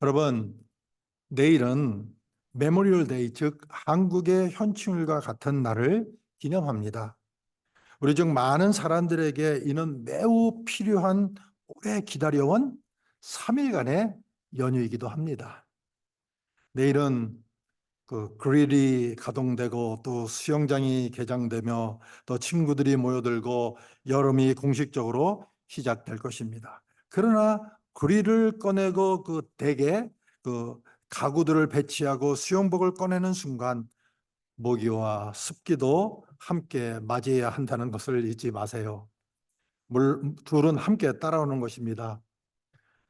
여러분, 내일은 메모리얼 데이, 즉 한국의 현충일과 같은 날을 기념합니다. 우리 중 많은 사람들에게 이는 매우 필요한 오래 기다려온 3일간의 연휴이기도 합니다. 내일은 그릴이 가동되고 또 수영장이 개장되며 또 친구들이 모여들고 여름이 공식적으로 시작될 것입니다. 그러나 그릴을 꺼내고 그 덱에 그 가구들을 배치하고 수영복을 꺼내는 순간 모기와 습기도 함께 맞이해야 한다는 것을 잊지 마세요. 둘은 함께 따라오는 것입니다.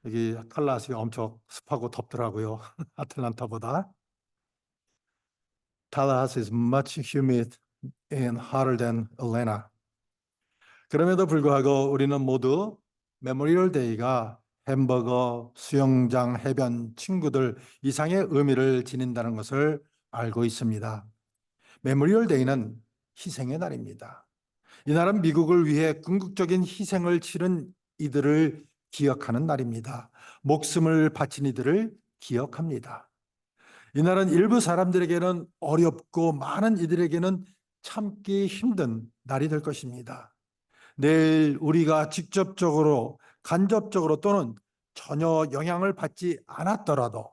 여기 탈라스가 엄청 습하고 덥더라고요. 아틀란타보다. Tallahassee is much humid and hotter than Atlanta. 그럼에도 불구하고 우리는 모두 메모리얼 데이가 햄버거, 수영장, 해변, 친구들 이상의 의미를 지닌다는 것을 알고 있습니다. 메모리얼 데이는 희생의 날입니다. 이날은 미국을 위해 궁극적인 희생을 치른 이들을 기억하는 날입니다. 목숨을 바친 이들을 기억합니다. 이날은 일부 사람들에게는 어렵고 많은 이들에게는 참기 힘든 날이 될 것입니다. 내일 우리가 직접적으로, 간접적으로 또는 전혀 영향을 받지 않았더라도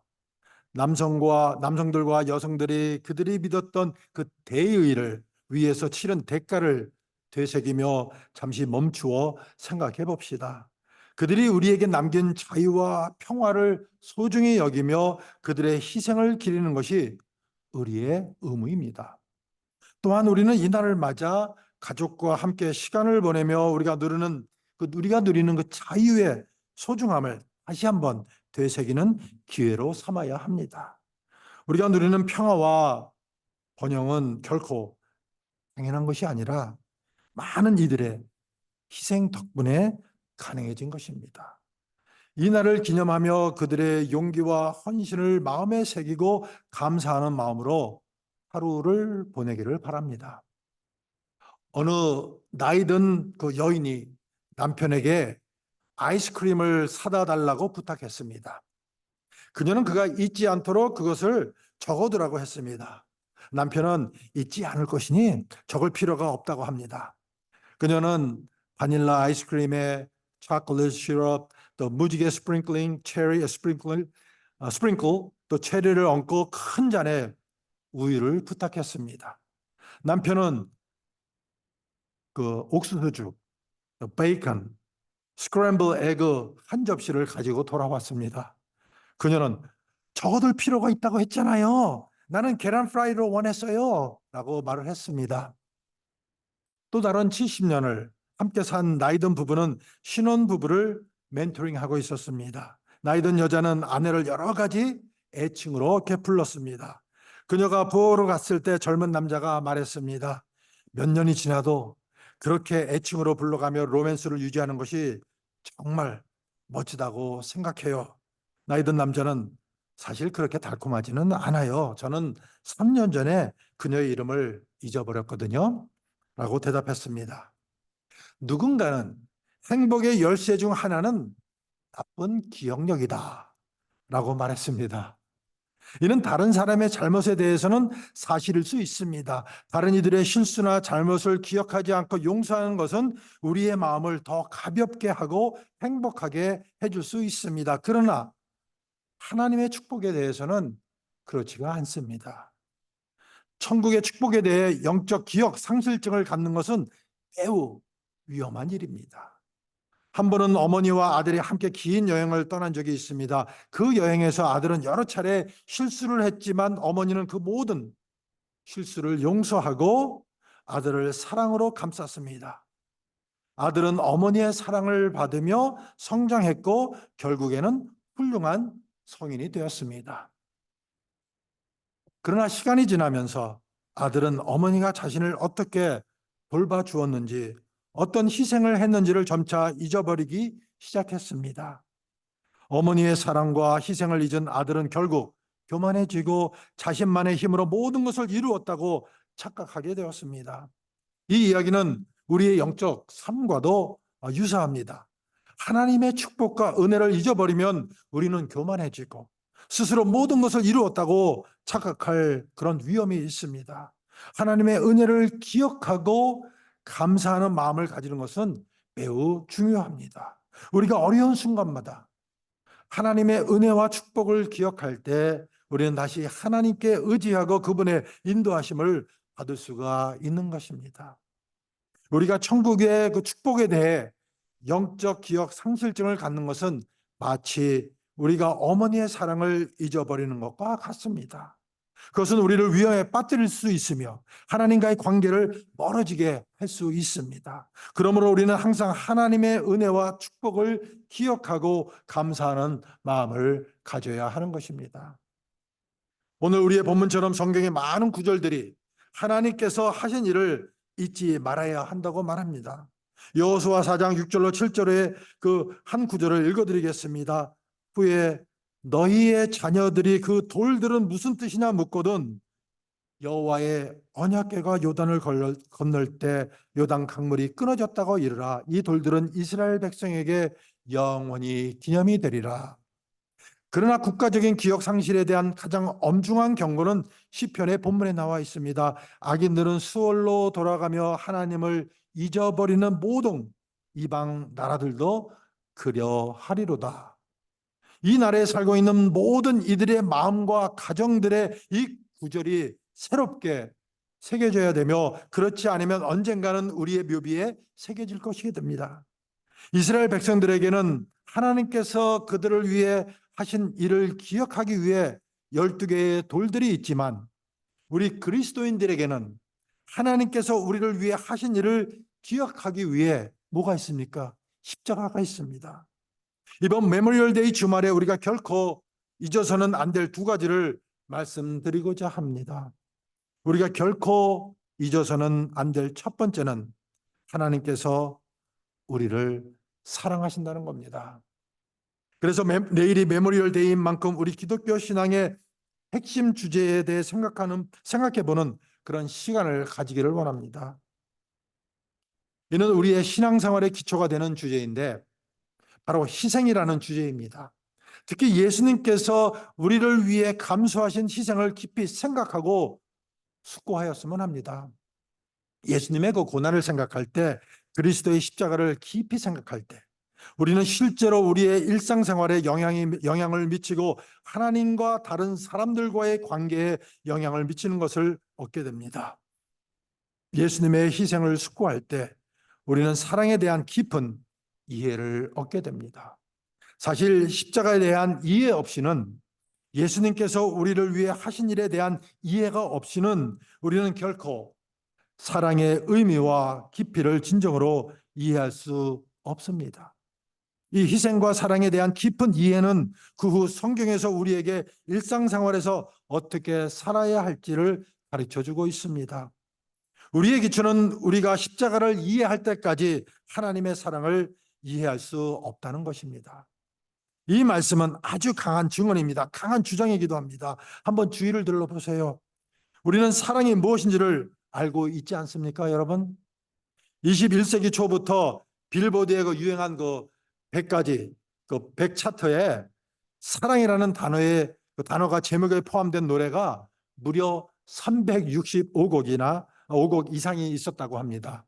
남성들과 여성들이 그들이 믿었던 그 대의를 위해서 치른 대가를 되새기며 잠시 멈추어 생각해 봅시다. 그들이 우리에게 남긴 자유와 평화를 소중히 여기며 그들의 희생을 기리는 것이 우리의 의무입니다. 또한 우리는 이날을 맞아 가족과 함께 시간을 보내며 우리가 누리는 그 자유의 소중함을 다시 한번 되새기는 기회로 삼아야 합니다. 우리가 누리는 평화와 번영은 결코 당연한 것이 아니라 많은 이들의 희생 덕분에 가능해진 것입니다. 이 날을 기념하며 그들의 용기와 헌신을 마음에 새기고 감사하는 마음으로 하루를 보내기를 바랍니다. 어느 나이든 그 여인이 남편에게 아이스크림을 사다 달라고 부탁했습니다. 그녀는 그가 잊지 않도록 그것을 적어두라고 했습니다. 남편은 잊지 않을 것이니 적을 필요가 없다고 합니다. 그녀는 바닐라 아이스크림에 초콜릿 시럽, 또 무지개 스프링클링, 체리 스프링클, 또 체리를 얹고 큰 잔에 우유를 부탁했습니다. 남편은 그 옥수수죽, 베이컨, 스크램블 에그 한 접시를 가지고 돌아왔습니다. 그녀는 적어둘 필요가 있다고 했잖아요. 나는 계란 프라이를 원했어요. 라고 말을 했습니다. 또 다른 70년을 함께 산 나이든 부부는 신혼부부를 멘토링하고 있었습니다. 나이든 여자는 아내를 여러 가지 애칭으로 베풀었습니다. 그녀가 부엌으로 갔을 때 젊은 남자가 말했습니다. 몇 년이 지나도 그렇게 애칭으로 불러가며 로맨스를 유지하는 것이 정말 멋지다고 생각해요. 나이든 남자는 사실 그렇게 달콤하지는 않아요. 저는 3년 전에 그녀의 이름을 잊어버렸거든요. 라고 대답했습니다. 누군가는 행복의 열쇠 중 하나는 나쁜 기억력이다. 라고 말했습니다. 이는 다른 사람의 잘못에 대해서는 사실일 수 있습니다. 다른 이들의 실수나 잘못을 기억하지 않고 용서하는 것은 우리의 마음을 더 가볍게 하고 행복하게 해줄 수 있습니다. 그러나 하나님의 축복에 대해서는 그렇지가 않습니다. 천국의 축복에 대해 영적 기억 상실증을 갖는 것은 매우 위험한 일입니다. 한 번은 어머니와 아들이 함께 긴 여행을 떠난 적이 있습니다. 그 여행에서 아들은 여러 차례 실수를 했지만 어머니는 그 모든 실수를 용서하고 아들을 사랑으로 감쌌습니다. 아들은 어머니의 사랑을 받으며 성장했고 결국에는 훌륭한 성인이 되었습니다. 그러나 시간이 지나면서 아들은 어머니가 자신을 어떻게 돌봐주었는지, 어떤 희생을 했는지를 점차 잊어버리기 시작했습니다. 어머니의 사랑과 희생을 잊은 아들은 결국 교만해지고 자신만의 힘으로 모든 것을 이루었다고 착각하게 되었습니다. 이 이야기는 우리의 영적 삶과도 유사합니다. 하나님의 축복과 은혜를 잊어버리면 우리는 교만해지고 스스로 모든 것을 이루었다고 착각할 그런 위험이 있습니다. 하나님의 은혜를 기억하고 감사하는 마음을 가지는 것은 매우 중요합니다. 우리가 어려운 순간마다 하나님의 은혜와 축복을 기억할 때 우리는 다시 하나님께 의지하고 그분의 인도하심을 받을 수가 있는 것입니다. 우리가 천국의 그 축복에 대해 영적 기억 상실증을 갖는 것은 마치 우리가 어머니의 사랑을 잊어버리는 것과 같습니다. 그것은 우리를 위험에 빠뜨릴 수 있으며 하나님과의 관계를 멀어지게 할 수 있습니다. 그러므로 우리는 항상 하나님의 은혜와 축복을 기억하고 감사하는 마음을 가져야 하는 것입니다. 오늘 우리의 본문처럼 성경의 많은 구절들이 하나님께서 하신 일을 잊지 말아야 한다고 말합니다. 여호수아 4장 6절로 7절의 그 한 구절을 읽어드리겠습니다. 후에 너희의 자녀들이 그 돌들은 무슨 뜻이냐 묻거든 여호와의 언약궤가 요단을 건널 때 요단 강물이 끊어졌다고 이르라. 이 돌들은 이스라엘 백성에게 영원히 기념이 되리라. 그러나 국가적인 기억 상실에 대한 가장 엄중한 경고는 시편의 본문에 나와 있습니다. 악인들은 수월로 돌아가며 하나님을 잊어버리는 모든 이방 나라들도 그려하리로다. 이 나라에 살고 있는 모든 이들의 마음과 가정들의 이 구절이 새롭게 새겨져야 되며 그렇지 않으면 언젠가는 우리의 묘비에 새겨질 것이 됩니다. 이스라엘 백성들에게는 하나님께서 그들을 위해 하신 일을 기억하기 위해 12개의 돌들이 있지만 우리 그리스도인들에게는 하나님께서 우리를 위해 하신 일을 기억하기 위해 뭐가 있습니까? 십자가가 있습니다. 이번 메모리얼 데이 주말에 우리가 결코 잊어서는 안 될 두 가지를 말씀드리고자 합니다. 우리가 결코 잊어서는 안 될 첫 번째는 하나님께서 우리를 사랑하신다는 겁니다. 그래서 내일이 메모리얼 데이인 만큼 우리 기독교 신앙의 핵심 주제에 대해 생각해보는 그런 시간을 가지기를 원합니다. 이는 우리의 신앙생활의 기초가 되는 주제인데 바로 희생이라는 주제입니다. 특히 예수님께서 우리를 위해 감수하신 희생을 깊이 생각하고 숙고하였으면 합니다. 예수님의 그 고난을 생각할 때, 그리스도의 십자가를 깊이 생각할 때 우리는 실제로 우리의 일상생활에 영향을 미치고 하나님과 다른 사람들과의 관계에 영향을 미치는 것을 얻게 됩니다. 예수님의 희생을 숙고할 때 우리는 사랑에 대한 깊은 이해를 얻게 됩니다. 사실 십자가에 대한 이해 없이는 예수님께서 우리를 위해 하신 일에 대한 이해가 없이는 우리는 결코 사랑의 의미와 깊이를 진정으로 이해할 수 없습니다. 이 희생과 사랑에 대한 깊은 이해는 그 후 성경에서 우리에게 일상생활에서 어떻게 살아야 할지를 가르쳐주고 있습니다. 우리의 기초는 우리가 십자가를 이해할 때까지 하나님의 사랑을 이해할 수 없다는 것입니다. 이 말씀은 아주 강한 증언입니다. 강한 주장이기도 합니다. 한번 주의를 들러보세요. 우리는 사랑이 무엇인지를 알고 있지 않습니까, 여러분? 21세기 초부터 빌보드에 유행한 그 100가지 그 100 차트에 사랑이라는 단어가 제목에 포함된 노래가 무려 365곡이나 5곡 이상이 있었다고 합니다.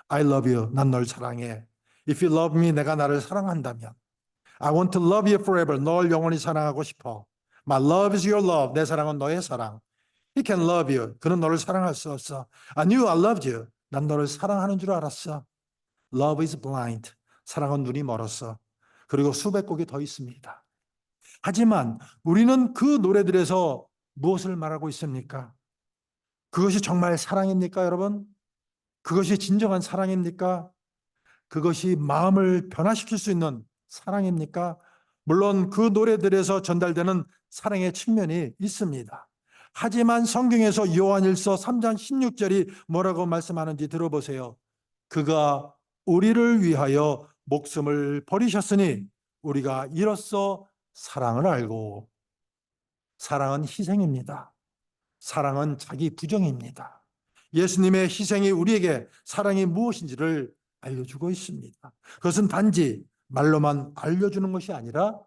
I love you. 난 널 사랑해. If you love me. 내가 나를 사랑한다면. I want to love you forever. 널 영원히 사랑하고 싶어. My love is your love. 내 사랑은 너의 사랑. He can love you. 그는 너를 사랑할 수 없어. I knew I loved you. 난 너를 사랑하는 줄 알았어. Love is blind. 사랑은 눈이 멀었어. 그리고 수백 곡이 더 있습니다. 하지만 우리는 그 노래들에서 무엇을 말하고 있습니까? 그것이 정말 사랑입니까, 여러분? 그것이 진정한 사랑입니까? 그것이 마음을 변화시킬 수 있는 사랑입니까? 물론 그 노래들에서 전달되는 사랑의 측면이 있습니다. 하지만 성경에서 요한일서 3장 16절이 뭐라고 말씀하는지 들어보세요. 그가 우리를 위하여 목숨을 버리셨으니 우리가 이로써 사랑을 알고, 사랑은 희생입니다. 사랑은 자기 부정입니다. 예수님의 희생이 우리에게 사랑이 무엇인지를 알려주고 있습니다. 그것은 단지 말로만 알려주는 것이 아니라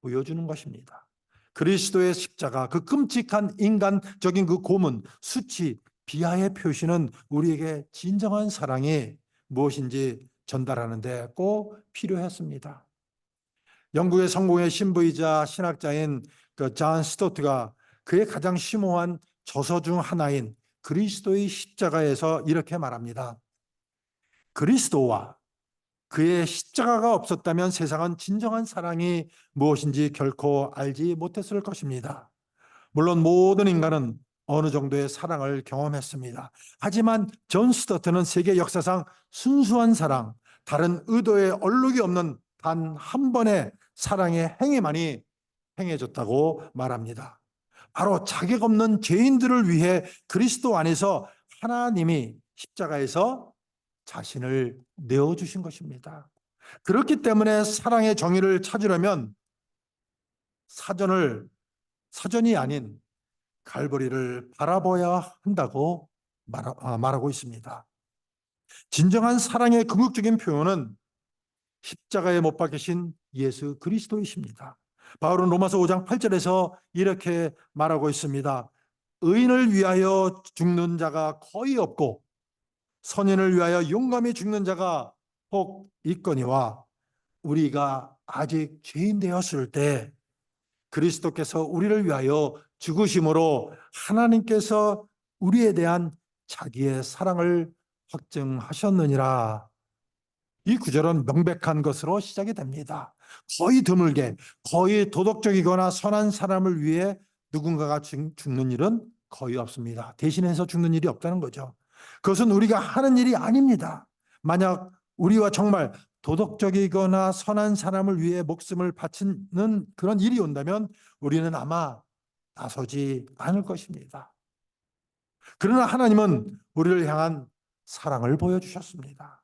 보여주는 것입니다. 그리스도의 십자가, 그 끔찍한 인간적인 그 고문, 수치, 비하의 표시는 우리에게 진정한 사랑이 무엇인지 전달하는 데 꼭 필요했습니다. 영국의 성공의 신부이자 신학자인 존 스토트가 그의 가장 심오한 저서 중 하나인 그리스도의 십자가에서 이렇게 말합니다. 그리스도와 그의 십자가가 없었다면 세상은 진정한 사랑이 무엇인지 결코 알지 못했을 것입니다. 물론 모든 인간은 어느 정도의 사랑을 경험했습니다. 하지만 존 스토트는 세계 역사상 순수한 사랑, 다른 의도의 얼룩이 없는 단 한 번의 사랑의 행위만이 행해졌다고 말합니다. 바로 자격 없는 죄인들을 위해 그리스도 안에서 하나님이 십자가에서 자신을 내어주신 것입니다. 그렇기 때문에 사랑의 정의를 찾으려면 사전이 아닌 갈보리를 바라봐야 한다고 말하고 있습니다. 진정한 사랑의 궁극적인 표현은 십자가에 못 박히신 예수 그리스도이십니다. 바울은 로마서 5장 8절에서 이렇게 말하고 있습니다. 의인을 위하여 죽는 자가 거의 없고 선인을 위하여 용감히 죽는 자가 혹 있거니와 우리가 아직 죄인 되었을 때 그리스도께서 우리를 위하여 죽으심으로 하나님께서 우리에 대한 자기의 사랑을 확증하셨느니라. 이 구절은 명백한 것으로 시작이 됩니다. 거의 드물게, 거의 도덕적이거나 선한 사람을 위해 누군가가 죽는 일은 거의 없습니다. 대신해서 죽는 일이 없다는 거죠. 그것은 우리가 하는 일이 아닙니다. 만약 우리와 정말 도덕적이거나 선한 사람을 위해 목숨을 바치는 그런 일이 온다면 우리는 아마 나서지 않을 것입니다. 그러나 하나님은 우리를 향한 사랑을 보여주셨습니다.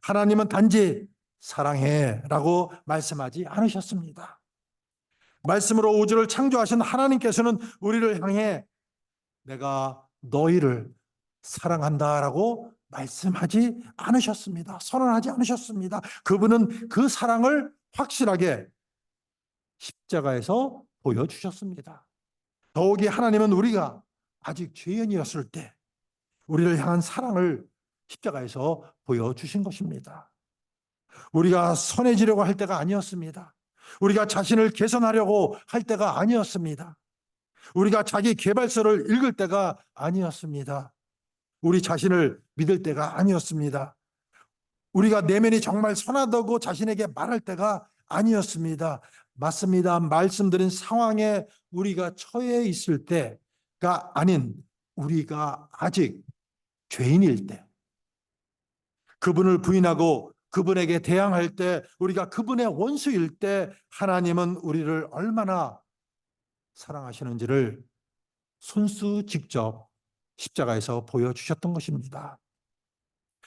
하나님은 단지 사랑해라고 말씀하지 않으셨습니다. 말씀으로 우주를 창조하신 하나님께서는 우리를 향해 내가 너희를 사랑한다라고 말씀하지 않으셨습니다. 선언하지 않으셨습니다. 그분은 그 사랑을 확실하게 십자가에서 보여주셨습니다. 더욱이 하나님은 우리가 아직 죄인이었을 때 우리를 향한 사랑을 십자가에서 보여주신 것입니다. 우리가 선해지려고 할 때가 아니었습니다. 우리가 자신을 개선하려고 할 때가 아니었습니다. 우리가 자기 개발서를 읽을 때가 아니었습니다. 우리 자신을 믿을 때가 아니었습니다. 우리가 내면이 정말 선하다고 자신에게 말할 때가 아니었습니다. 맞습니다. 말씀드린 상황에 우리가 처해 있을 때가 아닌 우리가 아직 죄인일 때, 그분을 부인하고 그분에게 대항할 때, 우리가 그분의 원수일 때 하나님은 우리를 얼마나 사랑하시는지를 손수 직접 십자가에서 보여주셨던 것입니다.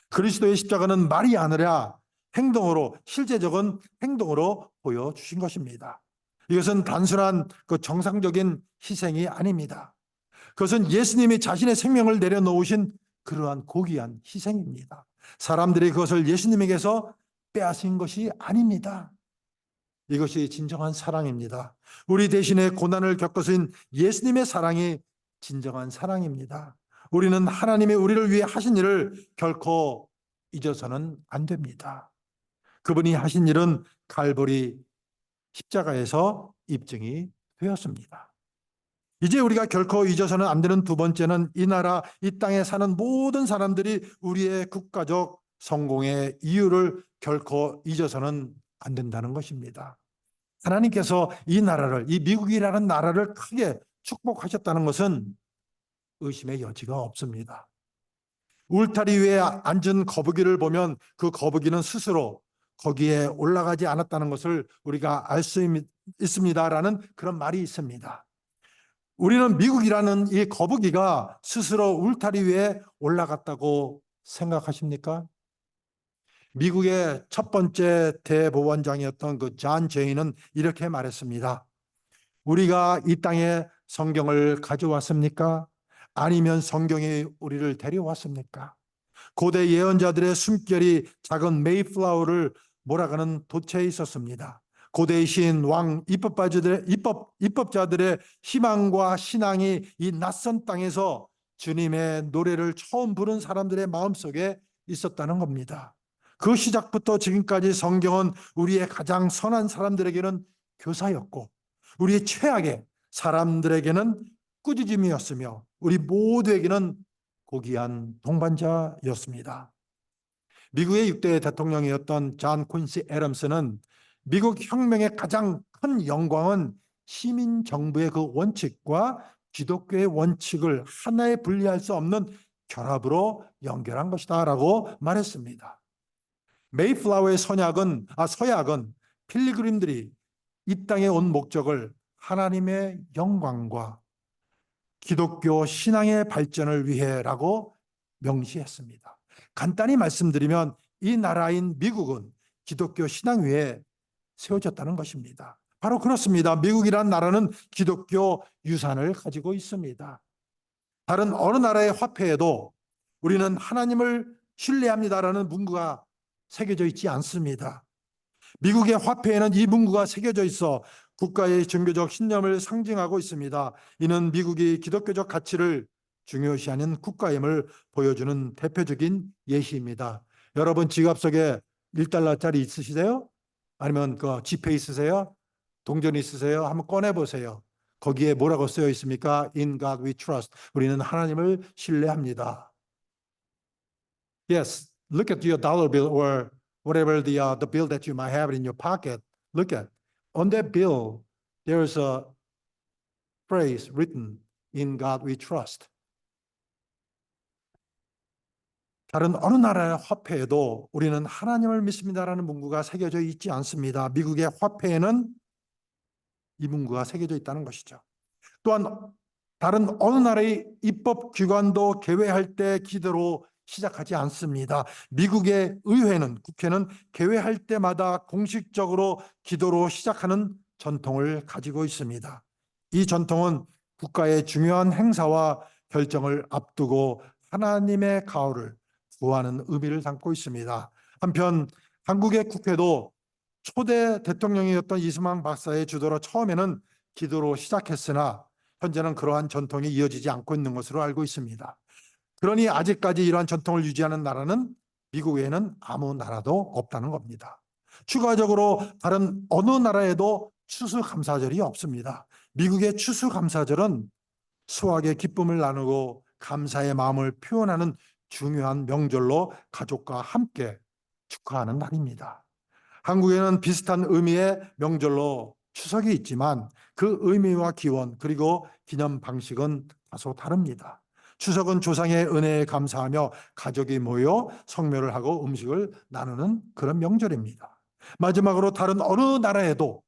그리스도의 십자가는 말이 아니라 행동으로, 실제적인 행동으로 보여주신 것입니다. 이것은 단순한 그 정상적인 희생이 아닙니다. 그것은 예수님이 자신의 생명을 내려놓으신 그러한 고귀한 희생입니다. 사람들이 그것을 예수님에게서 빼앗은 것이 아닙니다. 이것이 진정한 사랑입니다. 우리 대신에 고난을 겪으신 예수님의 사랑이 진정한 사랑입니다. 우리는 하나님이 우리를 위해 하신 일을 결코 잊어서는 안 됩니다. 그분이 하신 일은 갈보리 십자가에서 입증이 되었습니다. 이제 우리가 결코 잊어서는 안 되는 두 번째는 이 나라, 이 땅에 사는 모든 사람들이 우리의 국가적 성공의 이유를 결코 잊어서는 안 된다는 것입니다. 하나님께서 이 나라를, 이 미국이라는 나라를 크게 축복하셨다는 것은 의심의 여지가 없습니다. 울타리 위에 앉은 거북이를 보면 그 거북이는 스스로 거기에 올라가지 않았다는 것을 우리가 알 수 있습니다라는 그런 말이 있습니다. 우리는 미국이라는 이 거북이가 스스로 울타리 위에 올라갔다고 생각하십니까? 미국의 첫 번째 대법원장이었던 그 존 제이는 이렇게 말했습니다. 우리가 이 땅에 성경을 가져왔습니까? 아니면 성경이 우리를 데려왔습니까? 고대 예언자들의 숨결이 작은 메이플라워를 몰아가는 돛에 있었습니다. 고대의 시인, 왕, 입법자들의 희망과 신앙이 이 낯선 땅에서 주님의 노래를 처음 부른 사람들의 마음속에 있었다는 겁니다. 그 시작부터 지금까지 성경은 우리의 가장 선한 사람들에게는 교사였고, 우리의 최악의 사람들에게는 꾸짖음이었으며, 우리 모두에게는 고귀한 동반자였습니다. 미국의 6대 대통령이었던 존 퀸시 애덤스는 미국 혁명의 가장 큰 영광은 시민 정부의 그 원칙과 기독교의 원칙을 하나에 분리할 수 없는 결합으로 연결한 것이다라고 말했습니다. 메이플라워의 서약은 필그림들이 이 땅에 온 목적을 하나님의 영광과 기독교 신앙의 발전을 위해라고 명시했습니다. 간단히 말씀드리면 이 나라인 미국은 기독교 신앙 위에 세워졌다는 것입니다. 바로 그렇습니다. 미국이란 나라는 기독교 유산을 가지고 있습니다. 다른 어느 나라의 화폐에도 우리는 하나님을 신뢰합니다라는 문구가 새겨져 있지 않습니다. 미국의 화폐에는 이 문구가 새겨져 있어 국가의 종교적 신념을 상징하고 있습니다. 이는 미국이 기독교적 가치를 중요시하는 국가임을 보여주는 대표적인 예시입니다. 여러분 지갑 속에 1달러짜리 있으시세요? 아니면 그 지폐 있으세요? 동전 있으세요? 한번 꺼내보세요. 거기에 뭐라고 쓰여 있습니까? In God we trust. 우리는 하나님을 신뢰합니다. Yes, look at your dollar bill or whatever the bill that you might have in your pocket. Look at on that bill, there's a phrase written, "In God we trust." 다른 어느 나라의 화폐에도 우리는 하나님을 믿습니다라는 문구가 새겨져 있지 않습니다. 미국의 화폐에는 이 문구가 새겨져 있다는 것이죠. 또한 다른 어느 나라의 입법기관도 개회할 때 기도로 시작하지 않습니다. 미국의 의회는, 국회는 개회할 때마다 공식적으로 기도로 시작하는 전통을 가지고 있습니다. 이 전통은 국가의 중요한 행사와 결정을 앞두고 하나님의 가호를 구하는 의미를 담고 있습니다. 한편 한국의 국회도 초대 대통령이었던 이승만 박사의 주도로 처음에는 기도로 시작했으나 현재는 그러한 전통이 이어지지 않고 있는 것으로 알고 있습니다. 그러니 아직까지 이러한 전통을 유지하는 나라는 미국 외에는 아무 나라도 없다는 겁니다. 추가적으로 다른 어느 나라에도 추수감사절이 없습니다. 미국의 추수감사절은 수확의 기쁨을 나누고 감사의 마음을 표현하는 중요한 명절로 가족과 함께 축하하는 날입니다. 한국에는 비슷한 의미의 명절로 추석이 있지만 그 의미와 기원 그리고 기념 방식은 다소 다릅니다. 추석은 조상의 은혜에 감사하며 가족이 모여 성묘를 하고 음식을 나누는 그런 명절입니다. 마지막으로 다른 어느 나라에도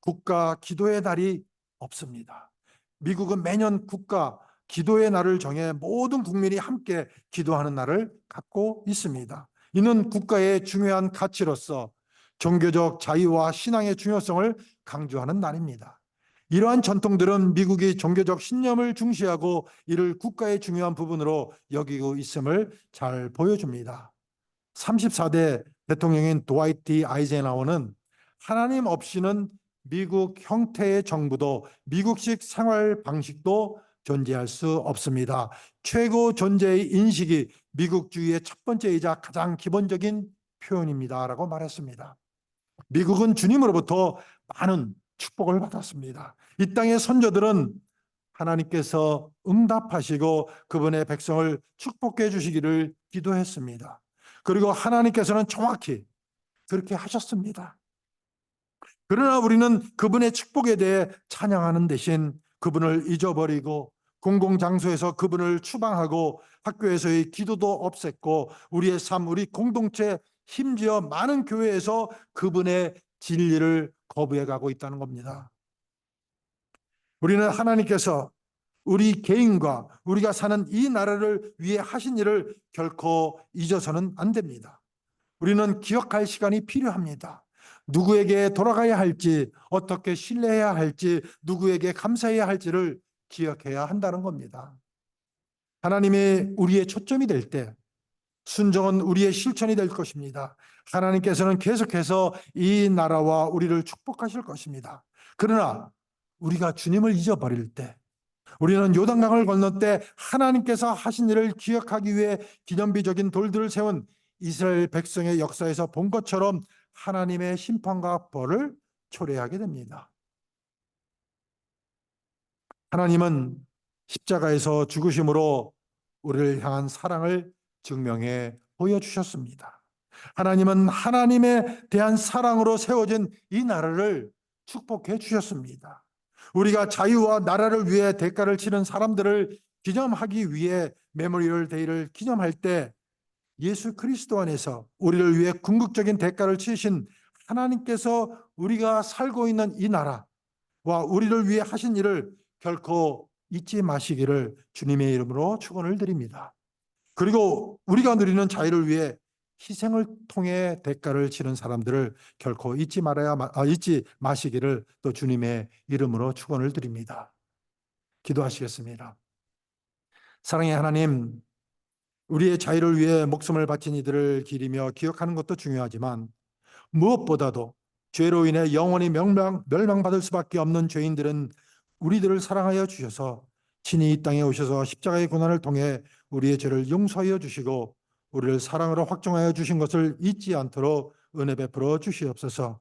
국가 기도의 날이 없습니다. 미국은 매년 국가 기도의 날을 정해 모든 국민이 함께 기도하는 날을 갖고 있습니다. 이는 국가의 중요한 가치로서 종교적 자유와 신앙의 중요성을 강조하는 날입니다. 이러한 전통들은 미국이 종교적 신념을 중시하고 이를 국가의 중요한 부분으로 여기고 있음을 잘 보여줍니다. 34대 대통령인 드와이트 D. 아이젠하워는 하나님 없이는 미국 형태의 정부도 미국식 생활 방식도 존재할 수 없습니다. 최고 존재의 인식이 미국주의의 첫 번째이자 가장 기본적인 표현입니다라고 말했습니다. 미국은 주님으로부터 많은 축복을 받았습니다. 이 땅의 선조들은 하나님께서 응답하시고 그분의 백성을 축복해 주시기를 기도했습니다. 그리고 하나님께서는 정확히 그렇게 하셨습니다. 그러나 우리는 그분의 축복에 대해 찬양하는 대신 그분을 잊어버리고 공공장소에서 그분을 추방하고 학교에서의 기도도 없앴고 우리의 삶, 우리 공동체, 심지어 많은 교회에서 그분의 진리를 거부해 가고 있다는 겁니다. 우리는 하나님께서 우리 개인과 우리가 사는 이 나라를 위해 하신 일을 결코 잊어서는 안 됩니다. 우리는 기억할 시간이 필요합니다. 누구에게 돌아가야 할지, 어떻게 신뢰해야 할지, 누구에게 감사해야 할지를 기억해야 한다는 겁니다. 하나님이 우리의 초점이 될 때 순종은 우리의 실천이 될 것입니다. 하나님께서는 계속해서 이 나라와 우리를 축복하실 것입니다. 그러나 우리가 주님을 잊어버릴 때, 우리는 요단강을 건널 때 하나님께서 하신 일을 기억하기 위해 기념비적인 돌들을 세운 이스라엘 백성의 역사에서 본 것처럼 하나님의 심판과 벌을 초래하게 됩니다. 하나님은 십자가에서 죽으심으로 우리를 향한 사랑을 증명해 보여주셨습니다. 하나님은 하나님에 대한 사랑으로 세워진 이 나라를 축복해 주셨습니다. 우리가 자유와 나라를 위해 대가를 치른 사람들을 기념하기 위해 메모리얼 데이를 기념할 때 예수 그리스도 안에서 우리를 위해 궁극적인 대가를 치르신 하나님께서 우리가 살고 있는 이 나라와 우리를 위해 하신 일을 결코 잊지 마시기를 주님의 이름으로 축원을 드립니다. 그리고 우리가 누리는 자유를 위해 희생을 통해 대가를 치른 사람들을 결코 잊지 마시기를 또 주님의 이름으로 축원을 드립니다. 기도하시겠습니다. 사랑의 하나님, 우리의 자유를 위해 목숨을 바친 이들을 기리며 기억하는 것도 중요하지만 무엇보다도 죄로 인해 영원히 멸망받을 수밖에 없는 죄인들은 우리들을 사랑하여 주셔서 친히 이 땅에 오셔서 십자가의 고난을 통해 우리의 죄를 용서하여 주시고 우리를 사랑으로 확정하여 주신 것을 잊지 않도록 은혜 베풀어 주시옵소서.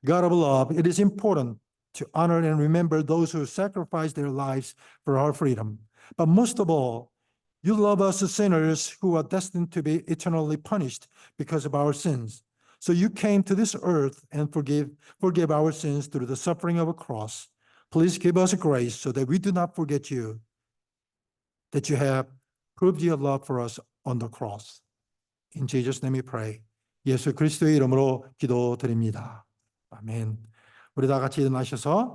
God of love, it is important to honor and remember those who sacrificed their lives for our freedom. But most of all, you love us sinners who are destined to be eternally punished because of our sins. So you came to this earth and forgive our sins through the suffering of a cross. Please give us grace so that we do not forget you, that you have proved your love for us on the cross. In Jesus' name we pray. 예수 그리스도의 이름으로 기도드립니다. 아멘. 우리 다 같이 일어나셔서